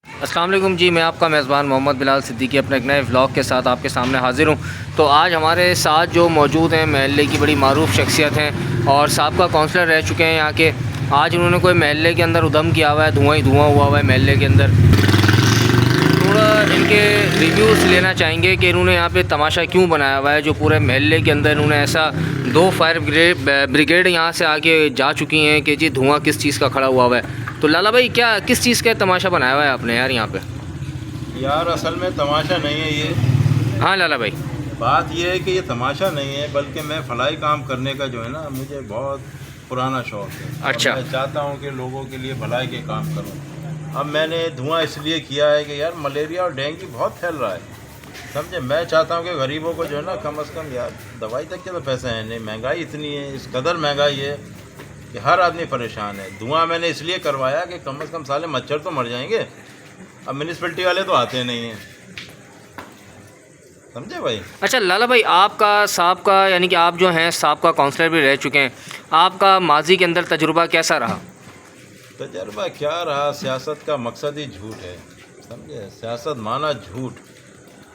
अस्सलाम वालेकुम जी, मैं आपका मेज़बान मोहम्मद बिलाल सिद्दीकी अपने एक नए व्लॉग के साथ आपके सामने हाज़िर हूँ। तो आज हमारे साथ जो मौजूद हैं महल्ले की बड़ी मारूफ़ शख्सियत हैं और साबका काउंसलर रह चुके हैं यहाँ के। आज उन्होंने कोई महल्ले के अंदर उधम किया हुआ है, धुआं ही धुआं हुआ है महल्ले के अंदर। थोड़ा इनके रिव्यूज़ लेना चाहेंगे कि इन्होंने यहाँ पे तमाशा क्यों बनाया हुआ है, जो पूरे महल्ले के अंदर इन्होंने ऐसा 2 फायर ब्रिगेड यहाँ से आके जा चुकी हैं कि जी धुआं किस चीज़ का खड़ा हुआ है। तो लाला भाई, क्या किस चीज़ का तमाशा बनाया हुआ है आपने यार यहाँ पे? यार असल में तमाशा नहीं है ये। हाँ लाला भाई, बात ये है कि ये तमाशा नहीं है, बल्कि मैं फलाई काम करने का जो है ना, मुझे बहुत पुराना शौक़ है। अच्छा। मैं चाहता हूँ कि लोगों के लिए भलाई के काम करूँ। अब मैंने धुआं इसलिए किया है कि यार मलेरिया और डेंगू बहुत फैल रहा है, समझे। मैं चाहता हूँ कि गरीबों को जो है ना, कम से कम यार दवाई तक के तो पैसे हैं नहीं। महंगाई इतनी है, इस कदर महंगाई है कि हर आदमी परेशान है। धुआं मैंने इसलिए करवाया कि कम से कम साले मच्छर तो मर जाएंगे। अब म्यूनिसिपैलिटी वाले तो आते नहीं हैं, समझे भाई। अच्छा लाला भाई, आपका साहब का यानी कि आप जो हैं साहब काउंसलर भी रह चुके हैं, आपका माजी के अंदर तजुर्बा कैसा रहा? तजर्बा क्या रहा, सियासत का मकसद ही झूठ है, समझे। सियासत माना झूठ,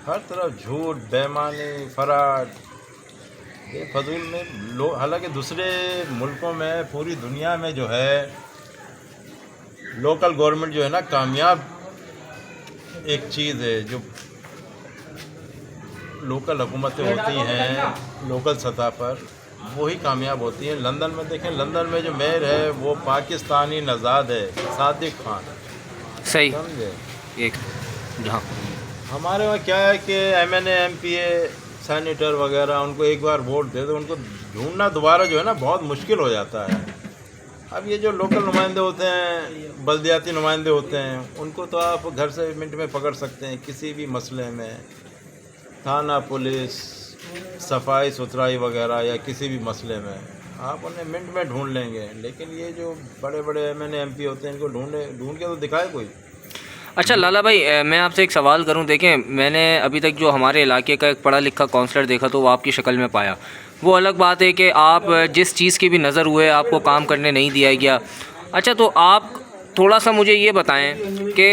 हर तरफ झूठ, बेईमानी, फराड, बेफजूल में लोग। हालांकि दूसरे मुल्कों में, पूरी दुनिया में जो है लोकल गवर्नमेंट जो है ना, कामयाब एक चीज़ है। जो लोकल हुकूमतें होती हैं लोकल सतह पर, वही कामयाब होती हैं। लंदन में देखें, लंदन में जो मेयर है वो पाकिस्तानी नज़ाद है, सादिक खान। सही समझे। एक हाँ, हमारे वहाँ क्या है कि MNA MPA सैनिटर वगैरह, उनको एक बार वोट दे दो, उनको ढूंढना दोबारा जो है ना बहुत मुश्किल हो जाता है। अब ये जो लोकल नुमाइंदे होते हैं, बल्दियाती नुमाइंदे होते हैं, उनको तो आप घर से मिनट में पकड़ सकते हैं किसी भी मसले में। थाना, पुलिस, सफाई सुथराई वगैरह या किसी भी मसले में आप उन्हें मिनट में ढूंढ लेंगे। लेकिन ये जो बड़े बड़े MNA MP होते हैं, इनको ढूंढ के तो दिखाए कोई। अच्छा लाला भाई, मैं आपसे एक सवाल करूं। देखें, मैंने अभी तक जो हमारे इलाके का एक पढ़ा लिखा काउंसलर देखा तो वो आपकी शक्ल में पाया। वो अलग बात है कि आप जिस चीज़ की भी नज़र हुए आपको काम करने नहीं दिया गया। अच्छा, तो आप थोड़ा सा मुझे ये बताएं कि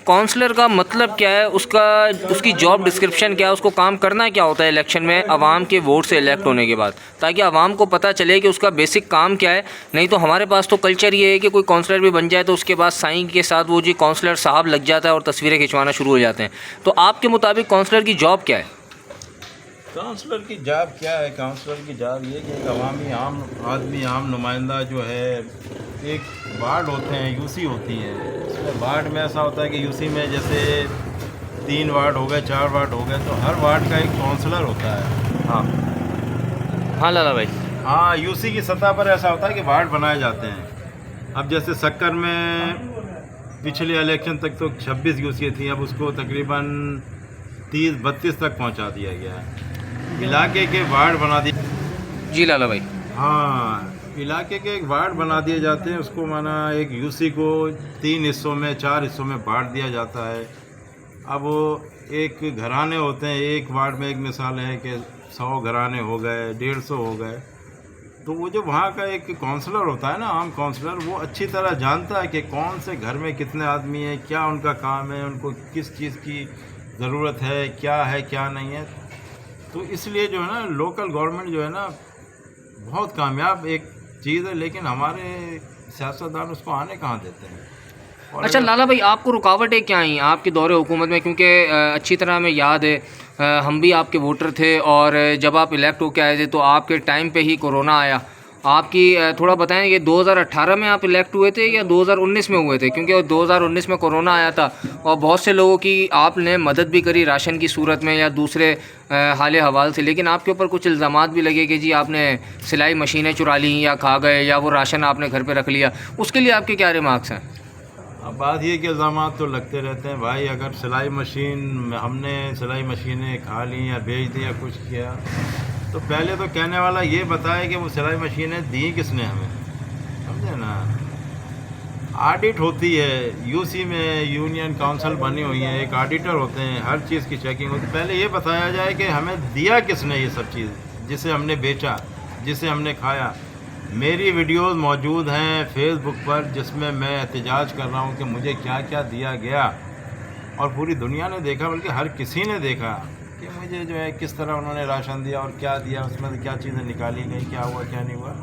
काउंसलर का मतलब क्या है, उसकी जॉब डिस्क्रिप्शन क्या है, उसको काम करना क्या होता है इलेक्शन में आवाम के वोट से इलेक्ट होने के बाद, ताकि आवाम को पता चले कि उसका बेसिक काम क्या है। नहीं तो हमारे पास तो कल्चर ये है कि कोई काउंसलर भी बन जाए तो उसके बाद साइन के साथ वो जी काउंसलर साहब लग जाता है और तस्वीरें खिंचवाना शुरू हो जाते हैं। तो आपके मुताबिक काउंसलर की जॉब क्या है? काउंसलर की जॉब क्या है? काउंसलर की जॉब ये कि एक अवामी आम आदमी, आम नुमाइंदा जो है, एक वार्ड होते हैं, यूसी होती हैं। उसमें वार्ड में ऐसा होता है कि यूसी में जैसे 3 वार्ड हो गए, 4 वार्ड हो गए, तो हर वार्ड का एक काउंसलर होता है। हाँ हाँ लाला भाई। हाँ, यूसी की सतह पर ऐसा होता है कि वार्ड बनाए जाते हैं। अब जैसे सक्कर में पिछले इलेक्शन तक तो 26 यूसी थी, अब उसको तकरीबन 30-32 तक पहुंचा दिया गया है। इलाके के वार्ड बना दिए। जी लाला भाई। हाँ, इलाके के एक वार्ड बना दिए जाते हैं। उसको माना एक यूसी को 3 हिस्सों में, 4 हिस्सों में बांट दिया जाता है। अब वो एक घराने होते हैं, एक वार्ड में एक मिसाल है कि 100 घराने हो गए, 150 हो गए। तो वो जो वहाँ का एक काउंसलर होता है ना, आम काउंसलर, वो अच्छी तरह जानता है कि कौन से घर में कितने आदमी हैं, क्या उनका काम है, उनको किस चीज़ की ज़रूरत है, क्या नहीं है। तो इसलिए जो है ना, लोकल गवर्नमेंट जो है ना बहुत कामयाब एक चीज़ है, लेकिन हमारे सियासतदान उसको आने कहाँ देते हैं। अच्छा लाला भाई, आपको रुकावटें क्या आई आपके दौरे हुकूमत में? क्योंकि अच्छी तरह हमें याद है, हम भी आपके वोटर थे और जब आप इलेक्ट होकर आए थे तो आपके टाइम पे ही कोरोना आया। आपकी थोड़ा बताएं, ये 2018 में आप इलेक्ट हुए थे या 2019 में हुए थे? क्योंकि 2019 में कोरोना आया था और बहुत से लोगों की आपने मदद भी करी राशन की सूरत में या दूसरे हाले हवाल से, लेकिन आपके ऊपर कुछ इल्ज़ामात भी लगे कि जी आपने सिलाई मशीनें चुरा ली या खा गए या वो राशन आपने घर पर रख लिया। उसके लिए आपके क्या रिमार्क्स हैं? अब बात ये कि इल्ज़ामात तो लगते रहते हैं भाई। अगर सिलाई मशीन, हमने सिलाई मशीनें खा ली या बेच दी या कुछ किया, तो पहले तो कहने वाला ये बताए कि वो सिलाई मशीनें दी किसने हमें, समझे ना। ऑडिट होती है यूसी में, यूनियन काउंसिल बनी हुई है, एक ऑडिटर होते हैं, हर चीज़ की चेकिंग होती है। पहले ये बताया जाए कि हमें दिया किसने ये सब चीज़, जिसे हमने बेचा, जिसे हमने खाया। मेरी वीडियोस मौजूद हैं फेसबुक पर, जिसमें मैं एहतजाज कर रहा हूँ कि मुझे क्या क्या दिया गया। और पूरी दुनिया ने देखा, बल्कि हर किसी ने देखा कि मुझे जो है किस तरह उन्होंने राशन दिया और क्या दिया, उसमें से क्या चीज़ें निकाली गई, क्या हुआ क्या नहीं हुआ।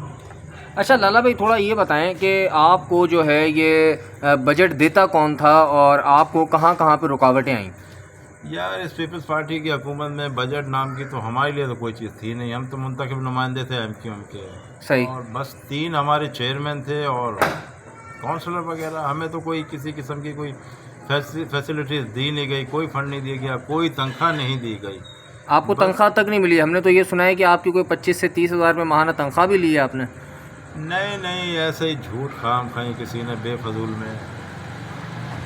अच्छा लाला भाई, थोड़ा ये बताएं कि आपको जो है ये बजट देता कौन था और आपको कहाँ कहाँ पे रुकावटें आईं? यार इस पीपल्स पार्टी की हुकूमत में बजट नाम की तो हमारे लिए तो कोई चीज़ थी नहीं। हम तो मुंतखब नुमाइंदे थे MQM के। सही। और बस 3 हमारे चेयरमैन थे और काउंसलर वगैरह। हमें तो कोई किसी किस्म की कोई फैसिलिटीज़ दी नहीं गई, कोई फंड नहीं दिया गया, कोई तनख्वाह नहीं दी गई। आपको तनख्वाह तक नहीं मिली? हमने तो ये सुना है कि आपकी कोई 25 से 30 हज़ार रुपये माहाना तनख्वाह भी ली है आपने। नहीं नहीं, ऐसे ही झूठ खाम खाई किसी ने बेफजूल में।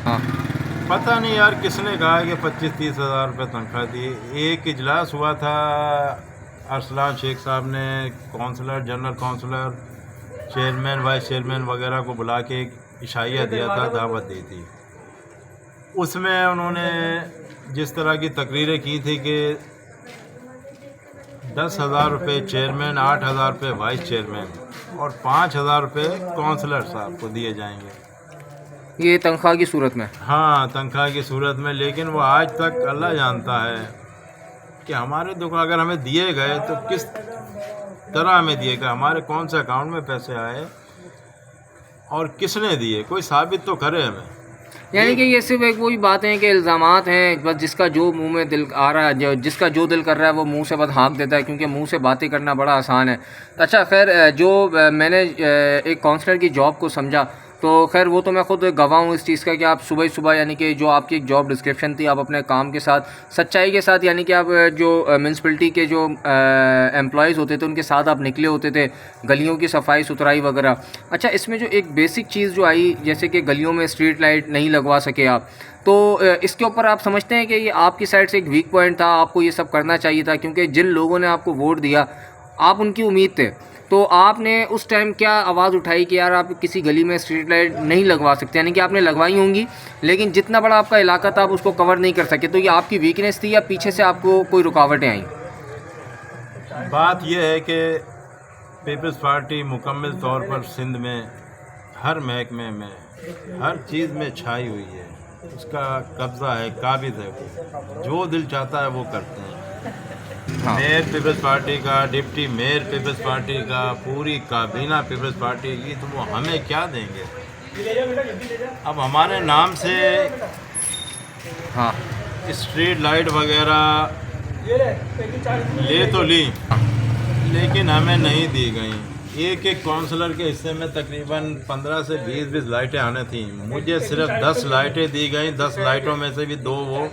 हाँ। पता नहीं यार किसने कहा कि 25-30 हज़ार रुपये तनख्वाह दी। एक इजलास हुआ था, अरसलान शेख साहब ने councillor, general councillor, chairman, vice chairman वगैरह को बुला के एक इशाइया दिया था, दावत दी थी। उसमें उन्होंने जिस तरह की तकरीरें की थी कि 10,000 रुपये चेयरमैन, 8,000 रुपये वाइस चेयरमैन और 5,000 रुपये काउंसलर साहब को दिए जाएंगे, ये तनख्वाह की सूरत में? हाँ, तनख्वाह की सूरत में। लेकिन वो आज तक अल्लाह जानता है कि हमारे दुकान अगर हमें दिए गए तो किस तरह हमें दिए गए, हमारे कौन से अकाउंट में पैसे आए और किसने दिए, कोई साबित तो करे हमें। यानी कि ये सिर्फ एक वही बातें हैं कि इल्ज़ामात हैं, बस जिसका जो मुंह में दिल आ रहा है, जिसका जो दिल कर रहा है वो मुंह से बस हाँक देता है, क्योंकि मुंह से बातें करना बड़ा आसान है। अच्छा खैर, जो मैंने एक काउंसलर की जॉब को समझा, तो खैर वो तो मैं ख़ुद गवाह हूँ इस चीज़ का कि आप सुबह ही सुबह, यानी कि जो आपकी एक जॉब डिस्क्रिप्शन थी, आप अपने काम के साथ सच्चाई के साथ, यानी कि आप जो म्यूनसिपलिटी के जो एम्प्लॉयज़ होते थे उनके साथ आप निकले होते थे, गलियों की सफाई सुथराई वगैरह। अच्छा, इसमें जो एक बेसिक चीज़ जो आई, जैसे कि गलियों में स्ट्रीट लाइट नहीं लगवा सके आप, तो इसके ऊपर आप समझते हैं कि ये आपकी साइड से एक वीक पॉइंट था, आपको ये सब करना चाहिए था, क्योंकि जिन लोगों ने आपको वोट दिया आप उनकी उम्मीद थे, तो आपने उस टाइम क्या आवाज़ उठाई कि यार आप किसी गली में स्ट्रीट लाइट नहीं लगवा सकते? यानी कि आपने लगवाई होंगी, लेकिन जितना बड़ा आपका इलाका था आप उसको कवर नहीं कर सके, तो ये आपकी वीकनेस थी या पीछे से आपको कोई रुकावटें आईं? बात यह है कि पीपल्स पार्टी मुकम्मल तौर पर सिंध में हर महकमे में, हर चीज़ में छाई हुई है। उसका कब्ज़ा है, काबिज़ है, वो जो दिल चाहता है वो करते हैं। हाँ। मेयर पीपल्स पार्टी का, डिप्टी मेयर पीपल्स पार्टी का, पूरी काबीना पीपल्स पार्टी की, तो वो हमें क्या देंगे? अब हमारे नाम से हाँ, स्ट्रीट लाइट वगैरह ले तो ली, लेकिन हमें नहीं दी गई। एक एक काउंसलर के हिस्से में तकरीबन 15 से 20 लाइटें आने थी, मुझे सिर्फ 10 लाइटें दी गई। 10 लाइटों में से भी 2 वो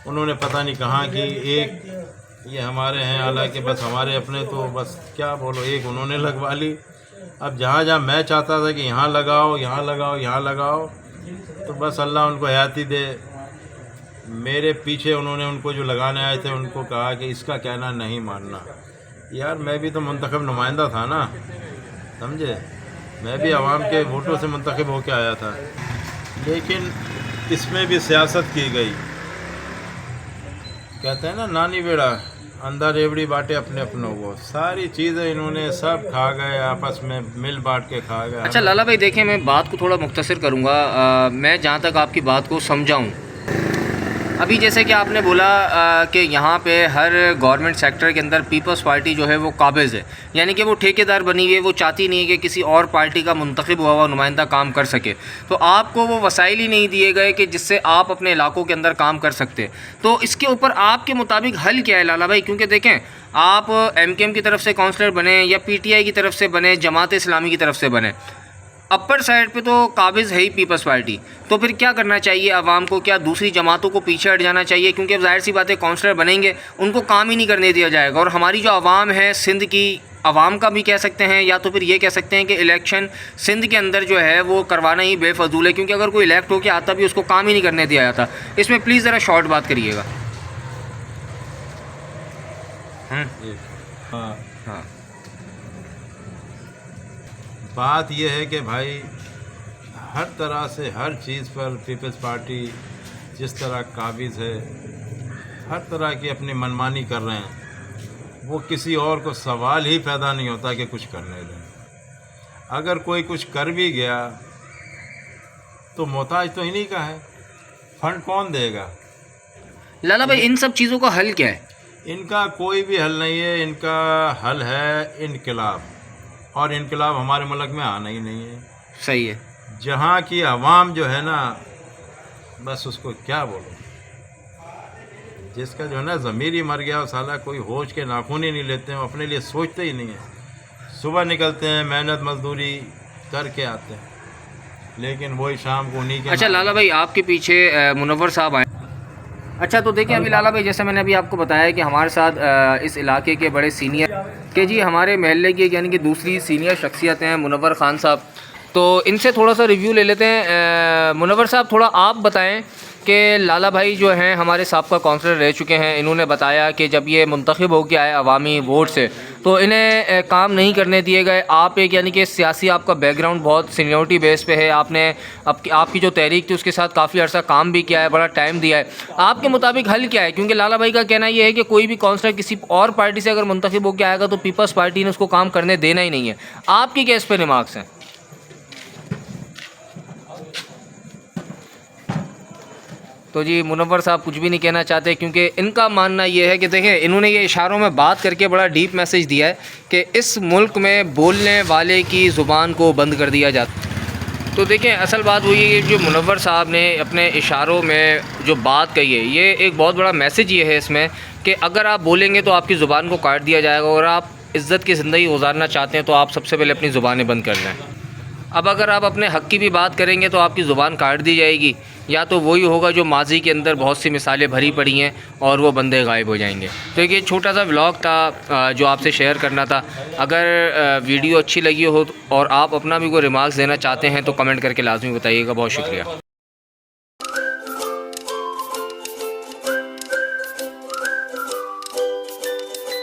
उन्होंने पता नहीं कहाँ की, एक ये हमारे हैं, हालांकि बस हमारे अपने, तो बस क्या बोलो, एक उन्होंने लगवा ली। अब जहाँ जहाँ मैं चाहता था कि यहाँ लगाओ, यहाँ लगाओ, यहाँ लगाओ, तो बस अल्लाह उनको हयाती दे। मेरे पीछे उन्होंने उनको जो लगाने आए थे उनको कहा कि इसका कहना नहीं मानना। यार मैं भी तो मुंतखब नुमाइंदा था ना, समझे, मैं भी आवाम के वोटों से मुंतखब होकर आया था, लेकिन इसमें भी सियासत की गई। कहते हैं ना, नानी बेड़ा अंदर रेवड़ी बांटे अपने अपनों को, सारी चीज़ें इन्होंने सब खा गए, आपस में मिल बांट के खा गए। अच्छा लाला भाई, देखें मैं बात को थोड़ा मुख्तसर करूँगा, मैं जहाँ तक आपकी बात को समझाऊँ। अभी जैसे कि आपने बोला कि यहाँ पे हर गवर्नमेंट सेक्टर के अंदर पीपल्स पार्टी जो है वो काबिज़ है, यानी कि वो ठेकेदार बनी हुई है, वो चाहती नहीं है कि किसी और पार्टी का मुंतखब हुआ नुमाइंदा काम कर सके। तो आपको वो वसाइल ही नहीं दिए गए कि जिससे आप अपने इलाकों के अंदर काम कर सकते। तो इसके ऊपर आपके मुताबिक हल क्या है लाला भाई? क्योंकि देखें, आप MKM की तरफ से काउंसलर बने या PTI की तरफ से बने, जमात इस्लामी की तरफ से बने, अपर साइड पे तो काबिज़ है ही पीपल्स पार्टी, तो फिर क्या करना चाहिए आवाम को? क्या दूसरी जमातों को पीछे हट जाना चाहिए? क्योंकि अब जाहिर सी बात है, काउंसलर बनेंगे उनको काम ही नहीं करने दिया जाएगा। और हमारी जो आवाम है, सिंध की आवाम का भी कह सकते हैं, या तो फिर ये कह सकते हैं कि इलेक्शन सिंध के अंदर जो है वो करवाना ही बेफजूल है, क्योंकि अगर कोई इलेक्ट होकर आता भी उसको काम ही नहीं करने दिया जाता। इसमें प्लीज़ ज़रा शॉर्ट बात करिएगा। हाँ हाँ, बात यह है कि भाई हर तरह से हर चीज़ पर पीपल्स पार्टी जिस तरह काबिज़ है, हर तरह की अपनी मनमानी कर रहे हैं, वो किसी और को सवाल ही पैदा नहीं होता कि कुछ करने दें। अगर कोई कुछ कर भी गया तो मोहताज तो इन्हीं का है, फंड कौन देगा? लाला भाई इन सब चीज़ों का हल क्या है? इनका कोई भी हल नहीं है। इनका हल है इनकलाब, और इनकलाब हमारे मुल्क में आना ही नहीं है। सही है। जहाँ की आवाम जो है ना, बस उसको क्या बोलो, जिसका जो है ना ज़मीर ही मर गया, साला कोई होश के नाखून ही नहीं लेते हैं, अपने लिए सोचते ही नहीं है। सुबह निकलते हैं, मेहनत मजदूरी करके आते हैं, लेकिन वही शाम को उन्हीं के। अच्छा लाला भाई, आपके पीछे मुनव्वर साहब आए। अच्छा तो देखिए अभी लाला भाई, जैसे मैंने अभी आपको बताया कि हमारे साथ इस इलाके के बड़े सीनियर के जी हमारे महल्ले की यानी कि दूसरी सीनियर शख्सियत हैं मुनव्वर ख़ान साहब। तो इनसे थोड़ा सा रिव्यू ले लेते हैं। मुनव्वर साहब, थोड़ा आप बताएं कि लाला भाई जो हैं हमारे साबका काउंसलर रह चुके हैं, इन्होंने बताया कि जब ये मुंतखब हो के आए अवामी वोट से तो इन्हें काम नहीं करने दिए गए। आप एक यानी कि सियासी आपका बैकग्राउंड बहुत सीनियरिटी बेस पे है, आपने आपकी जो तहरीक थी उसके साथ काफ़ी अर्सा काम भी किया है, बड़ा टाइम दिया है। आपके मुताबिक हल क्या है? क्योंकि लाला भाई का कहना यह है कि कोई भी काउंसलर किसी और पार्टी से अगर मुंतखब हो के आएगा तो पीपल्स पार्टी ने उसको काम करने देना ही नहीं है। आपकी क्या इस पर रिमार्क्स हैं? तो जी मुनव्वर साहब कुछ भी नहीं कहना चाहते, क्योंकि इनका मानना ये है कि देखें, इन्होंने ये इशारों में बात करके बड़ा डीप मैसेज दिया है कि इस मुल्क में बोलने वाले की ज़ुबान को बंद कर दिया जाता। तो देखें असल बात वही है, जो मुनव्वर साहब ने अपने इशारों में जो बात कही है, ये एक बहुत बड़ा मैसेज ये है इसमें कि अगर आप बोलेंगे तो आपकी ज़ुबान को काट दिया जाएगा, और आप इज़्ज़त की ज़िंदगी गुजारना चाहते हैं तो आप सबसे पहले अपनी ज़ुबानें बंद कर लें। अब अगर आप अपने हक़ की भी बात करेंगे तो आपकी ज़ुबान काट दी जाएगी, या तो वही होगा जो माजी के अंदर बहुत सी मिसालें भरी पड़ी हैं और वो बंदे गायब हो जाएंगे। तो एक छोटा सा व्लॉग था जो आपसे शेयर करना था। अगर वीडियो अच्छी लगी हो और आप अपना भी कोई रिमार्क्स देना चाहते हैं तो कमेंट करके लाजमी बताइएगा। बहुत शुक्रिया।